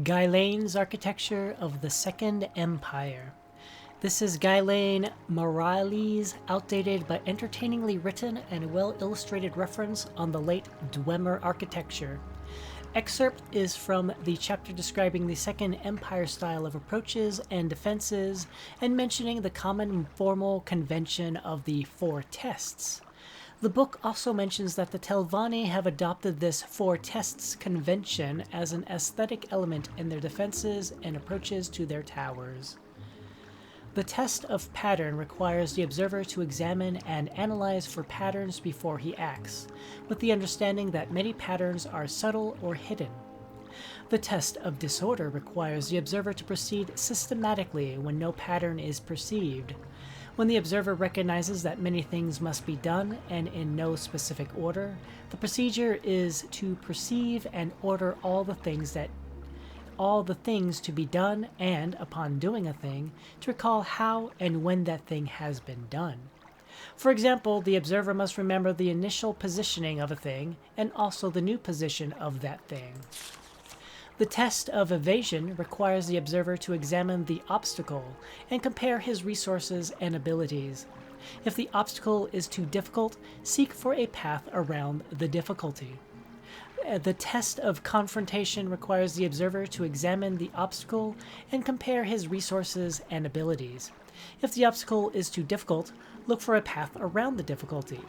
Guylaine's Architecture of the Second Empire. This is Guylaine Morales' outdated but entertainingly written and well-illustrated reference on the late Dwemer architecture. Excerpt is from the chapter describing the Second Empire style of approaches and defenses, and mentioning the common formal convention of the Four Tests. The book also mentions that the Telvanni have adopted this Four Tests convention as an aesthetic element in their defenses and approaches to their towers. The test of pattern requires the observer to examine and analyze for patterns before he acts, with the understanding that many patterns are subtle or hidden. The test of disorder requires the observer to proceed systematically when no pattern is perceived. When the observer recognizes that many things must be done and in no specific order, the procedure is to perceive and order all the things to be done, and, upon doing a thing, to recall how and when that thing has been done. For example, the observer must remember the initial positioning of a thing and also the new position of that thing. The test of evasion requires the observer to examine the obstacle and compare his resources and abilities. If the obstacle is too difficult, seek for a path around the difficulty. The test of confrontation requires the observer to examine the obstacle and compare his resources and abilities. If the obstacle is too difficult, look for a path around the difficulty.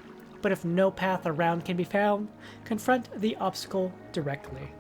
But if no path around can be found, confront the obstacle directly.